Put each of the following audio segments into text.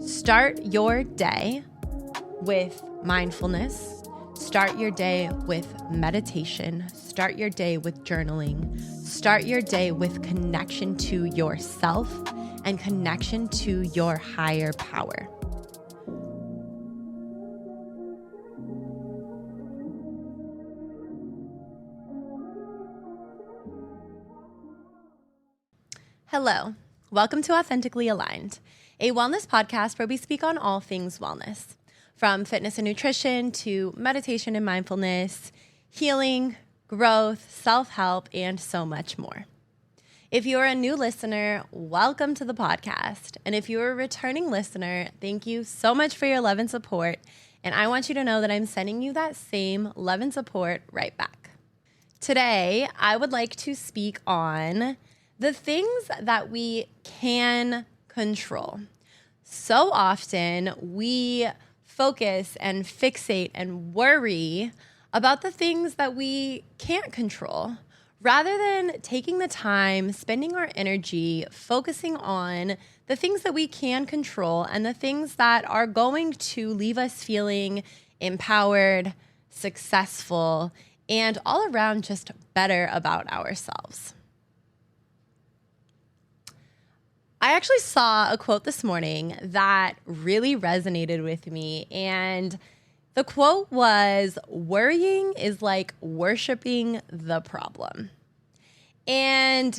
Start your day with mindfulness. Start your day with meditation. Start your day with journaling. Start your day with connection to yourself and connection to your higher power. Hello, welcome to Authentically Aligned, a wellness podcast where we speak on all things wellness, from fitness and nutrition to meditation and mindfulness, healing, growth, self-help, and so much more. If you're a new listener, welcome to the podcast. And if you're a returning listener, thank you so much for your love and support. And I want you to know that I'm sending you that same love and support right back. Today, I would like to speak on the things that we can control. So often we focus and fixate and worry about the things that we can't control, rather than taking the time, spending our energy, focusing on the things that we can control and the things that are going to leave us feeling empowered, successful, and all around just better about ourselves. I actually saw a quote this morning that really resonated with me, and the quote was, "Worrying is like worshiping the problem." And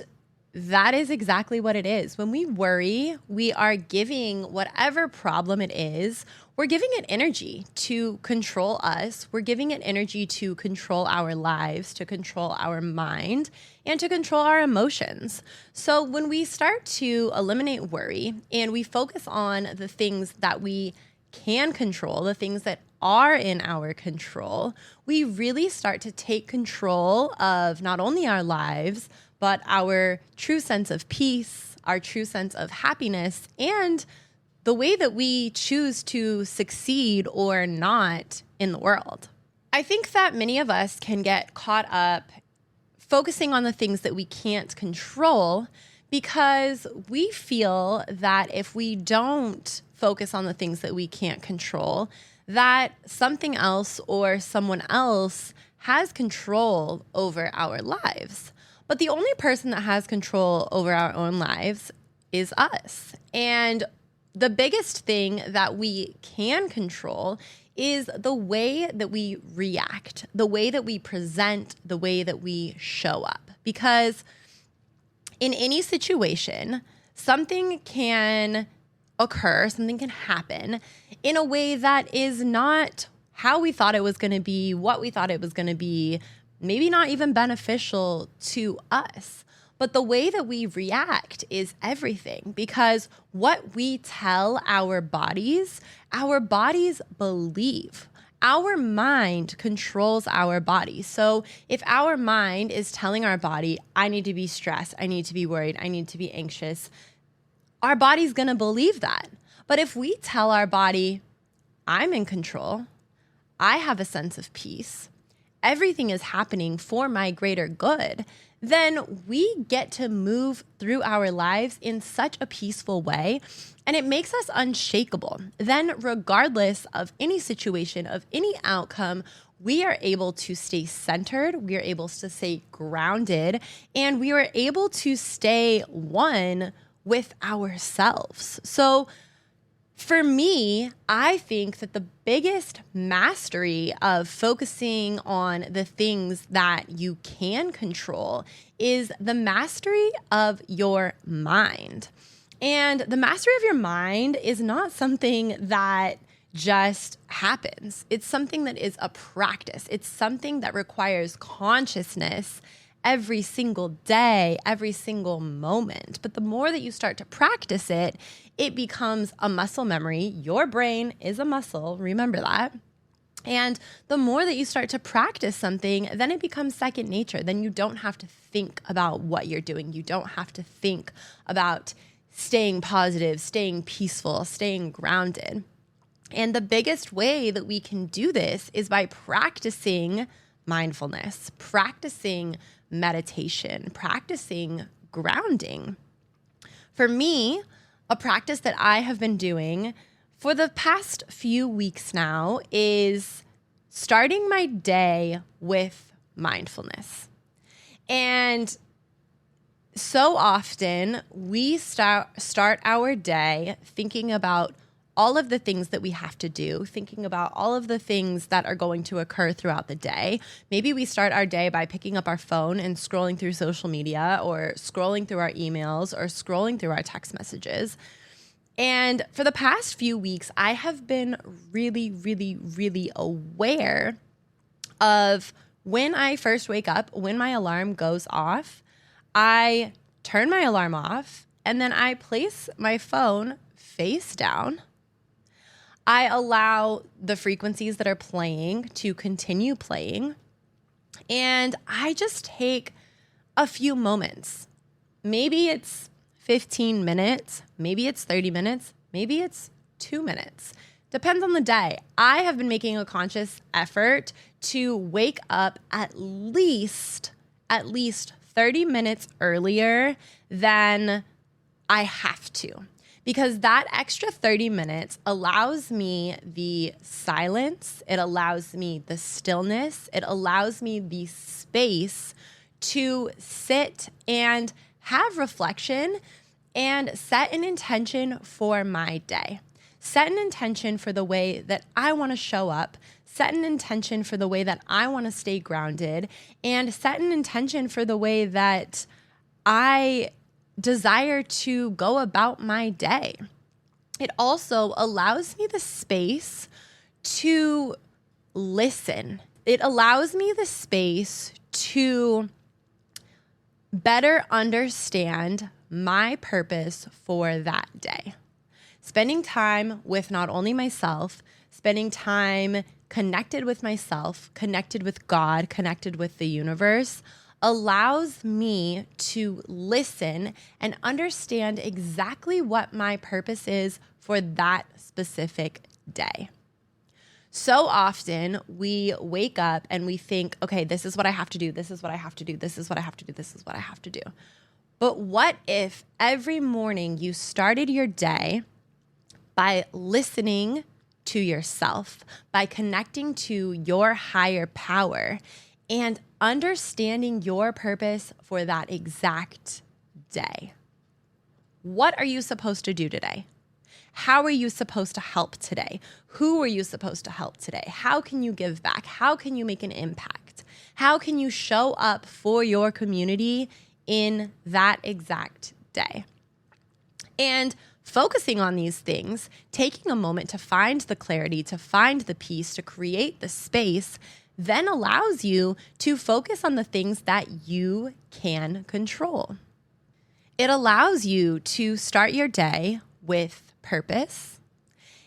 that is exactly what it is. When we worry, we are giving whatever problem it is, we're giving it energy to control us. We're giving it energy to control our lives, to control our mind, and to control our emotions. So when we start to eliminate worry and we focus on the things that we can control, the things that are in our control, we really start to take control of not only our lives, but our true sense of peace, our true sense of happiness, and the way that we choose to succeed or not in the world. I think that many of us can get caught up focusing on the things that we can't control because we feel that if we don't focus on the things that we can't control, that something else or someone else has control over our lives. But the only person that has control over our own lives is us. And the biggest thing that we can control is the way that we react, the way that we present, the way that we show up. Because in any situation, something can occur, something can happen in a way that is not how we thought it was going to be, what we thought it was going to be, maybe not even beneficial to us. But the way that we react is everything, because what we tell our bodies believe. Our mind controls our body. So if our mind is telling our body, I need to be stressed, I need to be worried, I need to be anxious, our body's going to believe that. But if we tell our body, I'm in control, I have a sense of peace, everything is happening for my greater good, then we get to move through our lives in such a peaceful way, and it makes us unshakable. Then regardless of any situation, of any outcome, we are able to stay centered, we are able to stay grounded, and we are able to stay one with ourselves. So for me, I think that the biggest mastery of focusing on the things that you can control is the mastery of your mind. And the mastery of your mind is not something that just happens. It's something that is a practice. It's something that requires consciousness every single day, every single moment. But the more that you start to practice it, it becomes a muscle memory. Your brain is a muscle, remember that. And the more that you start to practice something, then it becomes second nature. Then you don't have to think about what you're doing. You don't have to think about staying positive, staying peaceful, staying grounded. And the biggest way that we can do this is by practicing mindfulness, practicing meditation, practicing grounding. For me, a practice that I have been doing for the past few weeks now is starting my day with mindfulness. And so often we start our day thinking about all of the things that we have to do, thinking about all of the things that are going to occur throughout the day. Maybe we start our day by picking up our phone and scrolling through social media or scrolling through our emails or scrolling through our text messages. And for the past few weeks, I have been really, really, really aware of when I first wake up, when my alarm goes off, I turn my alarm off and then I place my phone face down. I allow the frequencies that are playing to continue playing. And I just take a few moments. Maybe it's 15 minutes, maybe it's 30 minutes, maybe it's 2 minutes. Depends on the day. I have been making a conscious effort to wake up at least 30 minutes earlier than I have to. Because that extra 30 minutes allows me the silence, it allows me the stillness, it allows me the space to sit and have reflection and set an intention for my day. Set an intention for the way that I want to show up, set an intention for the way that I want to stay grounded, and set an intention for the way that I desire to go about my day. It also allows me the space to listen. It allows me the space to better understand my purpose for that day. Spending time with not only myself, spending time connected with myself, connected with God, connected with the universe, allows me to listen and understand exactly what my purpose is for that specific day. So often we wake up and we think, okay, this is what I have to do. This is what I have to do. This is what I have to do. This is what I have to do. But what if every morning you started your day by listening to yourself, by connecting to your higher power and understanding your purpose for that exact day? What are you supposed to do today? How are you supposed to help today? Who are you supposed to help today? How can you give back? How can you make an impact? How can you show up for your community in that exact day? And focusing on these things, taking a moment to find the clarity, to find the peace, to create the space, then allows you to focus on the things that you can control. It allows you to start your day with purpose.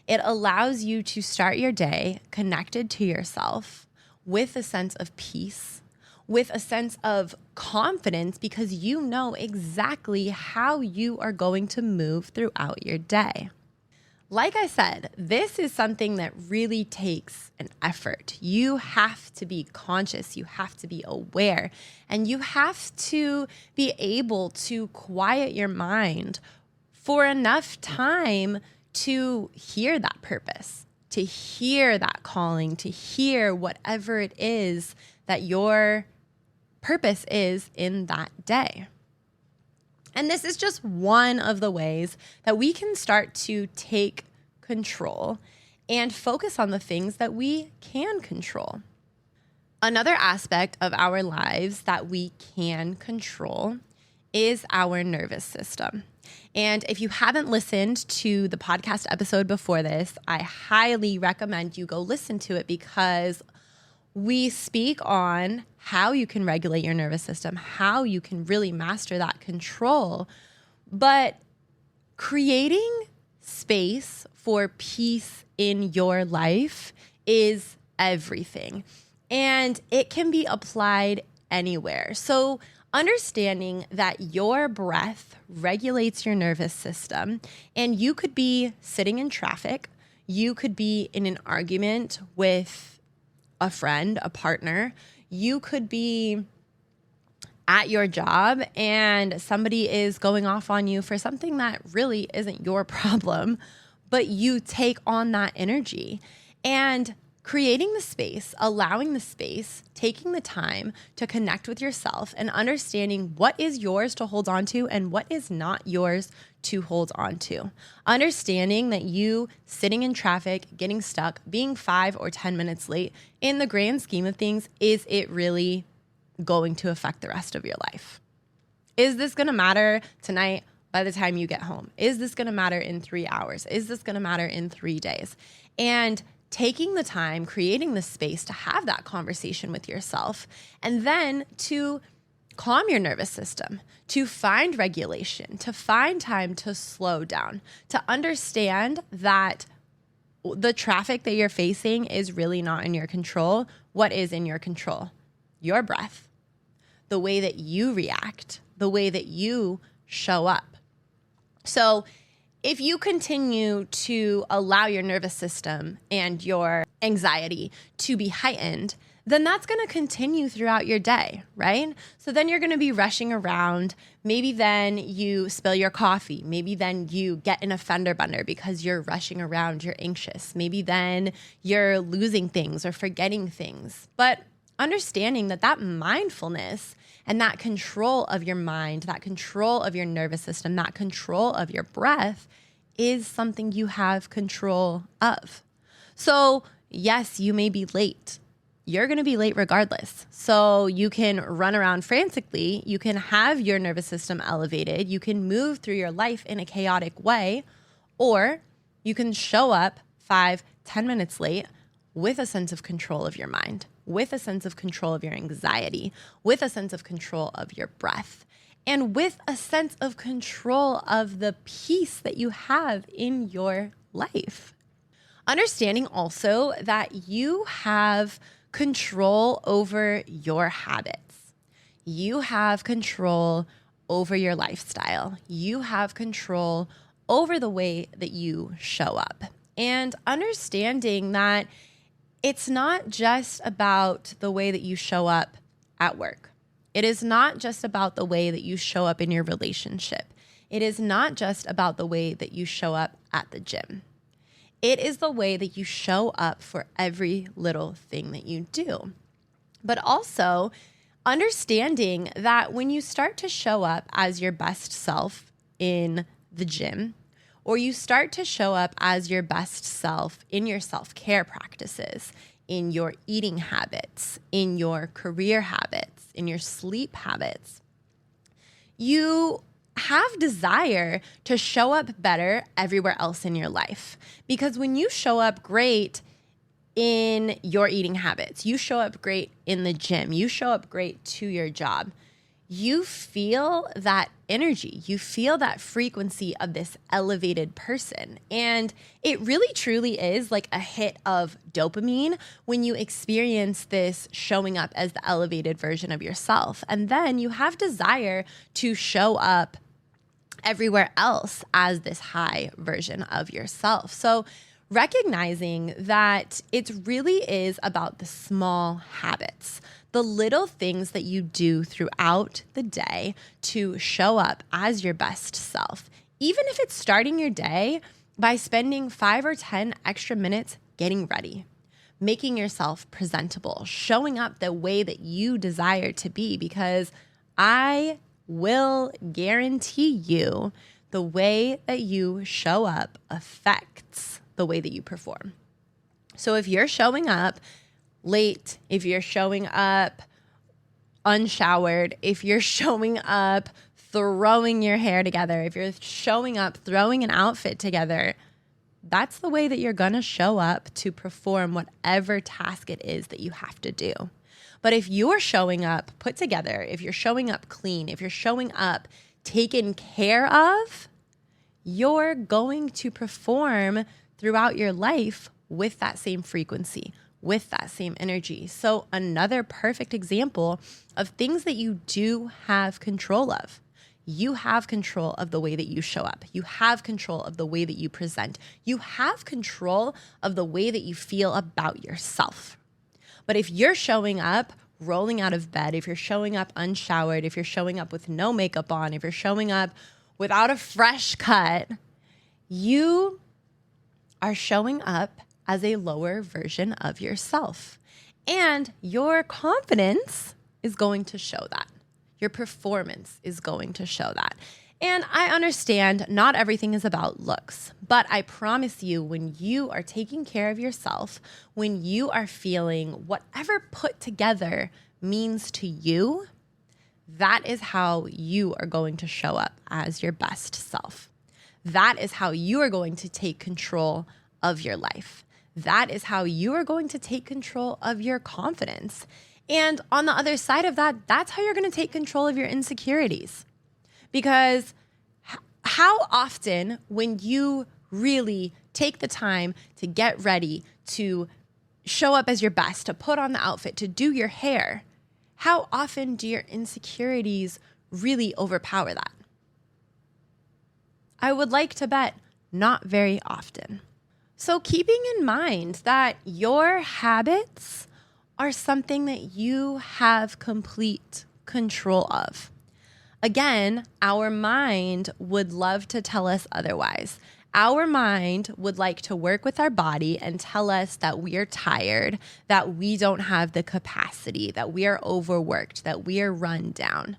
It allows you to start your day connected to yourself with a sense of peace, with a sense of confidence, because you know exactly how you are going to move throughout your day. Like I said, this is something that really takes an effort. You have to be conscious, you have to be aware, and you have to be able to quiet your mind for enough time to hear that purpose, to hear that calling, to hear whatever it is that your purpose is in that day. And this is just one of the ways that we can start to take control and focus on the things that we can control. Another aspect of our lives that we can control is our nervous system. And if you haven't listened to the podcast episode before this, I highly recommend you go listen to it, because we speak on how you can regulate your nervous system, how you can really master that control. But creating space for peace in your life is everything. And it can be applied anywhere. So understanding that your breath regulates your nervous system, and you could be sitting in traffic, you could be in an argument with a friend, a partner, you could be at your job and somebody is going off on you for something that really isn't your problem, but you take on that energy. And creating the space, allowing the space, taking the time to connect with yourself and understanding what is yours to hold on to and what is not yours to hold on to. Understanding that you sitting in traffic, getting stuck, being 5 or 10 minutes late, in the grand scheme of things, is it really going to affect the rest of your life? Is this going to matter tonight by the time you get home? Is this going to matter in 3 hours? Is this going to matter in 3 days? And taking the time, creating the space to have that conversation with yourself, and then to calm your nervous system, to find regulation, to find time to slow down, to understand that the traffic that you're facing is really not in your control. What is in your control? Your breath, the way that you react, the way that you show up. So if you continue to allow your nervous system and your anxiety to be heightened, then that's going to continue throughout your day, right? So then you're going to be rushing around. Maybe then you spill your coffee. Maybe then you get in a fender bender because you're rushing around, you're anxious. Maybe then you're losing things or forgetting things. But understanding that mindfulness and that control of your mind, that control of your nervous system, that control of your breath is something you have control of. So yes, you may be late. You're going to be late regardless. So you can run around frantically. You can have your nervous system elevated. You can move through your life in a chaotic way, or you can show up 5, 10 minutes late with a sense of control of your mind, with a sense of control of your anxiety, with a sense of control of your breath, and with a sense of control of the peace that you have in your life. Understanding also that you have control over your habits. You have control over your lifestyle. You have control over the way that you show up. And understanding that it's not just about the way that you show up at work. It is not just about the way that you show up in your relationship. It is not just about the way that you show up at the gym. It is the way that you show up for every little thing that you do. But also understanding that when you start to show up as your best self in the gym, or you start to show up as your best self in your self-care practices, in your eating habits, in your career habits, in your sleep habits, you have desire to show up better everywhere else in your life. Because when you show up great in your eating habits, you show up great in the gym, you show up great to your job, you feel that energy, you feel that frequency of this elevated person. And it really truly is like a hit of dopamine when you experience this showing up as the elevated version of yourself. And then you have desire to show up everywhere else as this high version of yourself. So recognizing that it really is about the small habits, the little things that you do throughout the day to show up as your best self. Even if it's starting your day by spending 5 or 10 extra minutes getting ready, making yourself presentable, showing up the way that you desire to be, because I will guarantee you the way that you show up affects the way that you perform. So if you're showing up late, if you're showing up unshowered, if you're showing up throwing your hair together, if you're showing up throwing an outfit together, that's the way that you're going to show up to perform whatever task it is that you have to do. But if you're showing up put together, if you're showing up clean, if you're showing up taken care of, you're going to perform throughout your life with that same frequency, with that same energy. So another perfect example of things that you do have control of. You have control of the way that you show up. You have control of the way that you present. You have control of the way that you feel about yourself. But if you're showing up rolling out of bed, if you're showing up unshowered, if you're showing up with no makeup on, if you're showing up without a fresh cut, you are showing up as a lower version of yourself. And your confidence is going to show that. Your performance is going to show that. And I understand not everything is about looks, but I promise you, when you are taking care of yourself, when you are feeling whatever put together means to you, that is how you are going to show up as your best self. That is how you are going to take control of your life. That is how you are going to take control of your confidence. And on the other side of that, that's how you're going to take control of your insecurities. Because how often, when you really take the time to get ready, to show up as your best, to put on the outfit, to do your hair, how often do your insecurities really overpower that? I would like to bet not very often. So keeping in mind that your habits are something that you have complete control of. Again, our mind would love to tell us otherwise. Our mind would like to work with our body and tell us that we are tired, that we don't have the capacity, that we are overworked, that we are run down.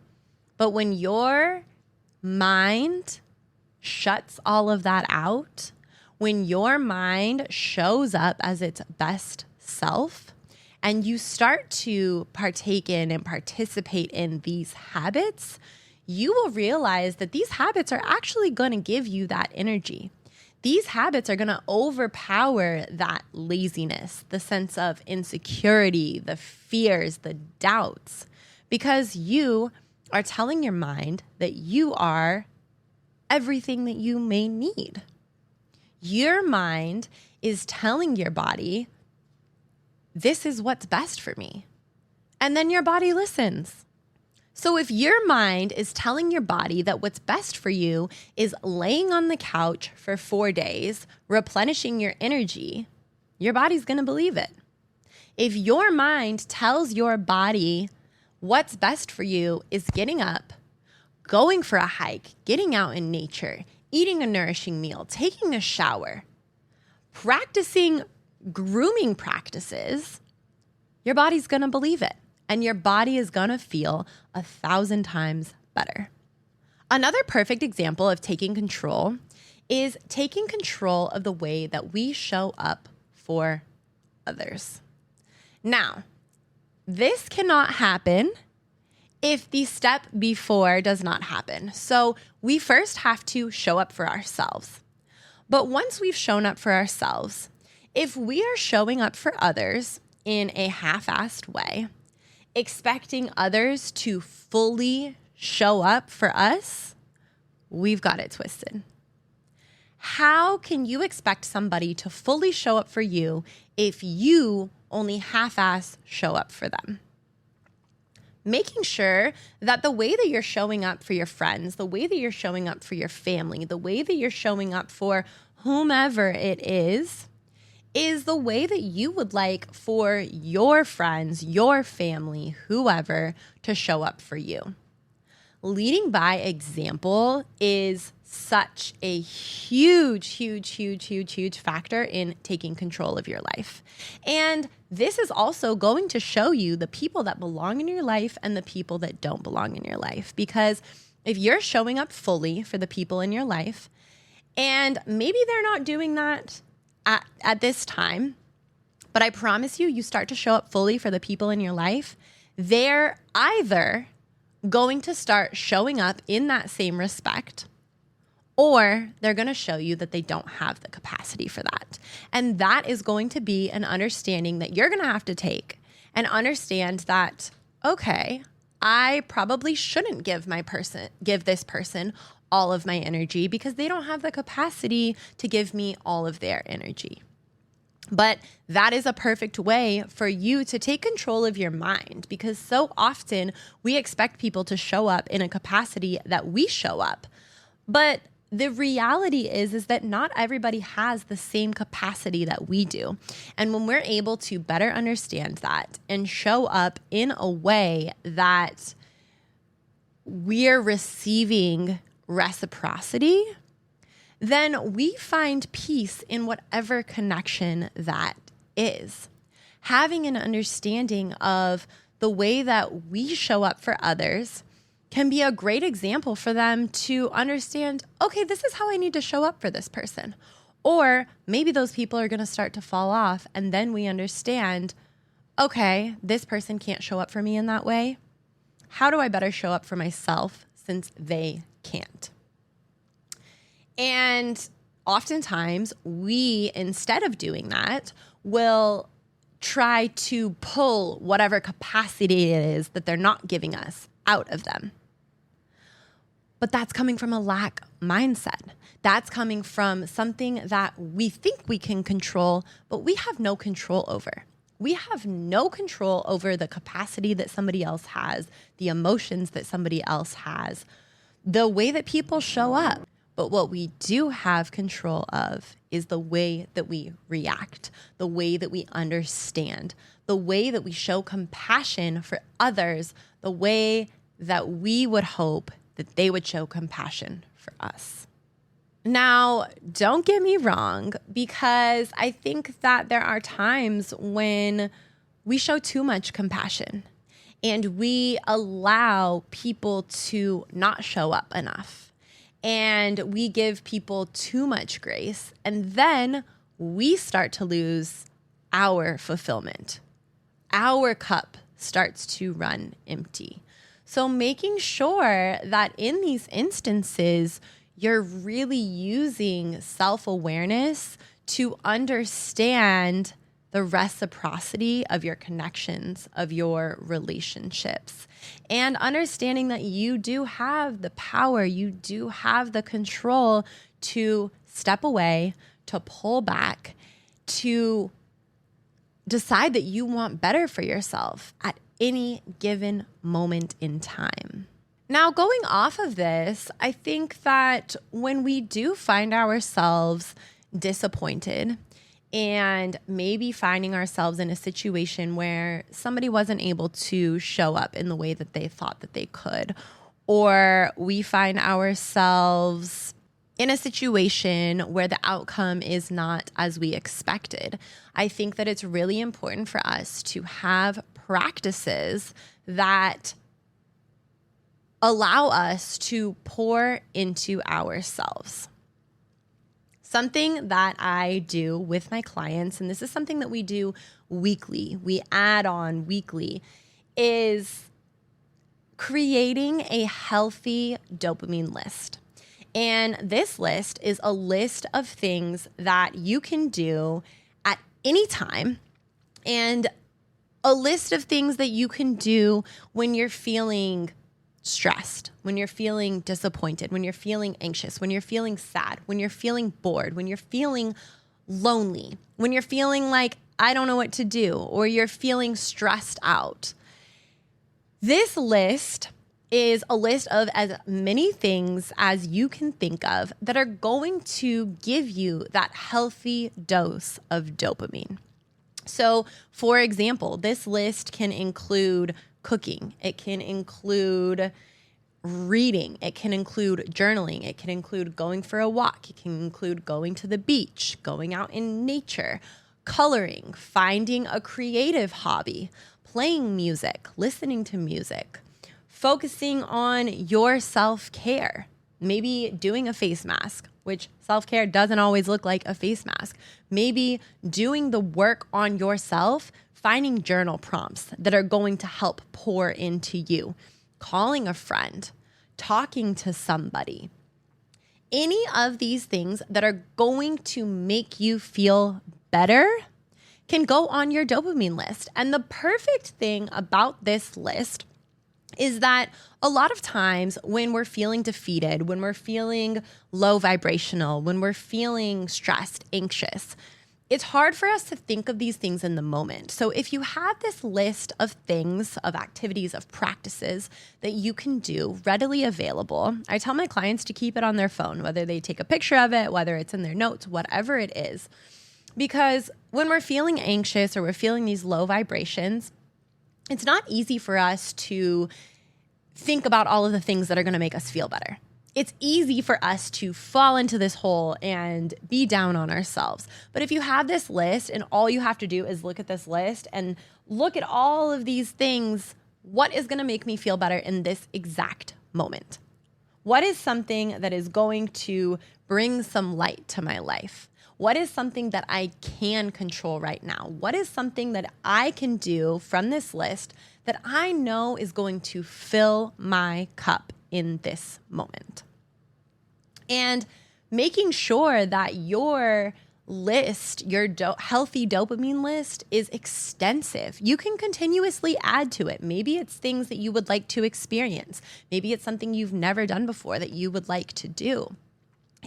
But when your mind shuts all of that out, when your mind shows up as its best self, and you start to partake in and participate in these habits, you will realize that these habits are actually going to give you that energy. These habits are going to overpower that laziness, the sense of insecurity, the fears, the doubts, because you are telling your mind that you are everything that you may need. Your mind is telling your body, this is what's best for me. And then your body listens. So if your mind is telling your body that what's best for you is laying on the couch for 4 days, replenishing your energy, your body's going to believe it. If your mind tells your body what's best for you is getting up, going for a hike, getting out in nature, eating a nourishing meal, taking a shower, practicing grooming practices, your body's going to believe it. And your body is going to feel 1,000 times better. Another perfect example of taking control is taking control of the way that we show up for others. Now, this cannot happen if the step before does not happen. So we first have to show up for ourselves. But once we've shown up for ourselves, if we are showing up for others in a half-assed way, expecting others to fully show up for us, we've got it twisted. How can you expect somebody to fully show up for you if you only half-ass show up for them? Making sure that the way that you're showing up for your friends, the way that you're showing up for your family, the way that you're showing up for whomever it is the way that you would like for your friends, your family, whoever to show up for you. Leading by example is such a huge factor in taking control of your life. And this is also going to show you the people that belong in your life and the people that don't belong in your life. Because if you're showing up fully for the people in your life, and maybe they're not doing that at this time, but I promise you, you start to show up fully for the people in your life, they're either going to start showing up in that same respect, or they're going to show you that they don't have the capacity for that. And that is going to be an understanding that you're going to have to take and understand that, okay, I probably shouldn't give this person all of my energy because they don't have the capacity to give me all of their energy. But that is a perfect way for you to take control of your mind, because so often we expect people to show up in a capacity that we show up. But the reality is that not everybody has the same capacity that we do. And when we're able to better understand that and show up in a way that we're receiving reciprocity, then we find peace in whatever connection that is. Having an understanding of the way that we show up for others can be a great example for them to understand, okay, this is how I need to show up for this person. Or maybe those people are going to start to fall off, and then we understand, okay, this person can't show up for me in that way. How do I better show up for myself since they can't? And oftentimes we, instead of doing that, will try to pull whatever capacity it is that they're not giving us out of them. But that's coming from a lack mindset. That's coming from something that we think we can control, but we have no control over. We have no control over the capacity that somebody else has, the emotions that somebody else has, the way that people show up. But what we do have control of is the way that we react, the way that we understand, the way that we show compassion for others, the way that we would hope that they would show compassion for us. Now, don't get me wrong, because I think that there are times when we show too much compassion and we allow people to not show up enough. And we give people too much grace, and then we start to lose our fulfillment. Our cup starts to run empty. So making sure that in these instances, you're really using self-awareness to understand the reciprocity of your connections, of your relationships, and understanding that you do have the power, you do have the control to step away, to pull back, to decide that you want better for yourself at any given moment in time. Now, going off of this, I think that when we do find ourselves disappointed and maybe finding ourselves in a situation where somebody wasn't able to show up in the way that they thought that they could, or we find ourselves in a situation where the outcome is not as we expected, I think that it's really important for us to have practices that allow us to pour into ourselves. Something that I do with my clients, and this is something that we do weekly, we add on weekly, is creating a healthy dopamine list. And this list is a list of things that you can do at any time, and a list of things that you can do when you're feeling stressed, when you're feeling disappointed, when you're feeling anxious, when you're feeling sad, when you're feeling bored, when you're feeling lonely, when you're feeling like, I don't know what to do, or you're feeling stressed out. This list is a list of as many things as you can think of that are going to give you that healthy dose of dopamine. So, for example, this list can include cooking. It can include reading. It can include journaling. It can include going for a walk. It can include going to the beach, going out in nature, coloring, finding a creative hobby, playing music, listening to music, focusing on your self-care, maybe doing a face mask, which self-care doesn't always look like a face mask. Maybe doing the work on yourself, finding journal prompts that are going to help pour into you, calling a friend, talking to somebody. Any of these things that are going to make you feel better can go on your dopamine list. And the perfect thing about this list is that a lot of times when we're feeling defeated, when we're feeling low vibrational, when we're feeling stressed, anxious, it's hard for us to think of these things in the moment. So if you have this list of things, of activities, of practices that you can do readily available, I tell my clients to keep it on their phone, whether they take a picture of it, whether it's in their notes, whatever it is. Because when we're feeling anxious or we're feeling these low vibrations, it's not easy for us to think about all of the things that are going to make us feel better. it's easy for us to fall into this hole and be down on ourselves. But if you have this list and all you have to do is look at this list and look at all of these things, what is going to make me feel better in this exact moment? What is something that is going to bring some light to my life? What is something that I can control right now? What is something that I can do from this list that I know is going to fill my cup in this moment? And making sure that your list, your healthy dopamine list, is extensive. You can continuously add to it. Maybe it's things that you would like to experience. Maybe it's something you've never done before that you would like to do.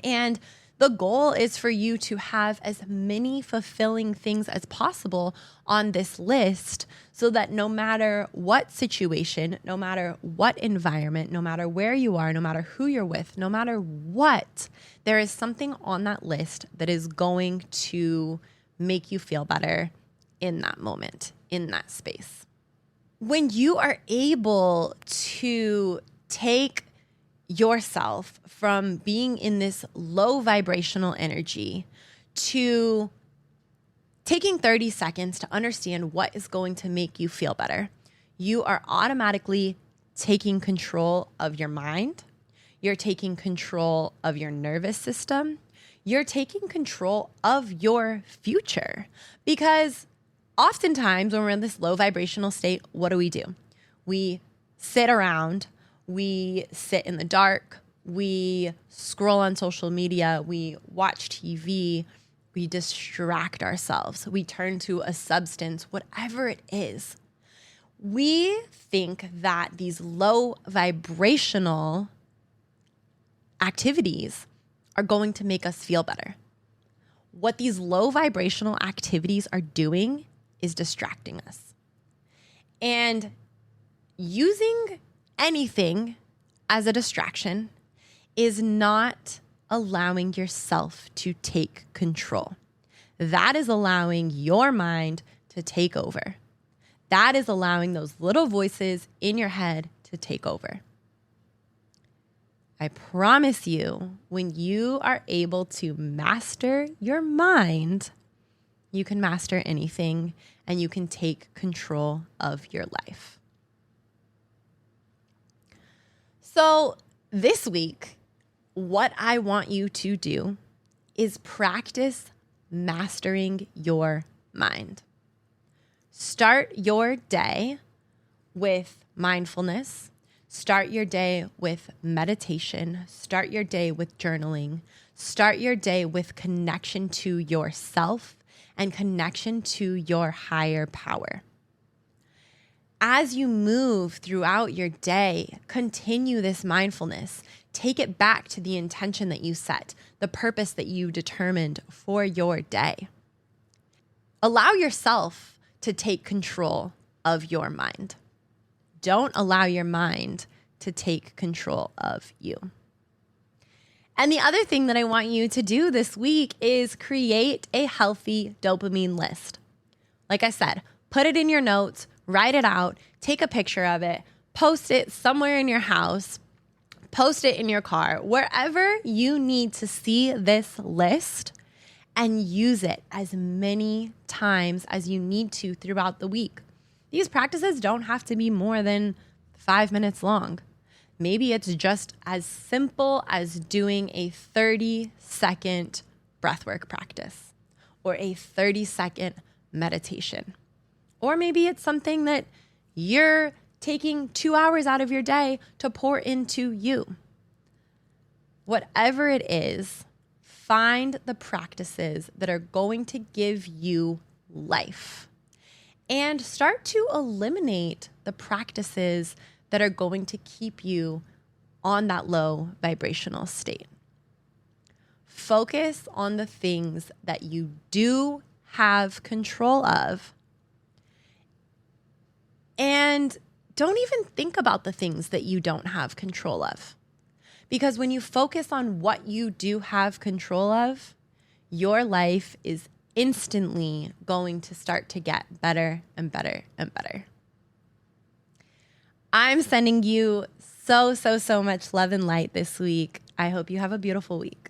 And the goal is for you to have as many fulfilling things as possible on this list so that no matter what situation, no matter what environment, no matter where you are, no matter who you're with, no matter what, there is something on that list that is going to make you feel better in that moment, in that space. When you are able to take yourself from being in this low vibrational energy to taking 30 seconds to understand what is going to make you feel better, you are automatically taking control of your mind. You're taking control of your nervous system. You're taking control of your future. Because oftentimes when we're in this low vibrational state, what do? We sit around. We sit in the dark, we scroll on social media, we watch TV, we distract ourselves, we turn to a substance, whatever it is. We think that these low vibrational activities are going to make us feel better. What these low vibrational activities are doing is distracting us. And using anything as a distraction is not allowing yourself to take control. That is allowing your mind to take over. That is allowing those little voices in your head to take over. I promise you, when you are able to master your mind, you can master anything and you can take control of your life. So this week, what I want you to do is practice mastering your mind. Start your day with mindfulness. Start your day with meditation. Start your day with journaling. Start your day with connection to yourself and connection to your higher power. As you move throughout your day, continue this mindfulness. Take it back to the intention that you set, the purpose that you determined for your day. Allow yourself to take control of your mind. Don't allow your mind to take control of you. And the other thing that I want you to do this week is create a healthy dopamine list. Like I said, put it in your notes. Write it out, take a picture of it, post it somewhere in your house, post it in your car, wherever you need to see this list, and use it as many times as you need to throughout the week. These practices don't have to be more than 5 minutes long. Maybe it's just as simple as doing a 30-second breathwork practice or a 30-second meditation. Or maybe it's something that you're taking 2 hours out of your day to pour into you. Whatever it is, find the practices that are going to give you life and start to eliminate the practices that are going to keep you on that low vibrational state. Focus on the things that you do have control of. And don't even think about the things that you don't have control of. Because when you focus on what you do have control of, your life is instantly going to start to get better and better and better. I'm sending you so much love and light this week. I hope you have a beautiful week.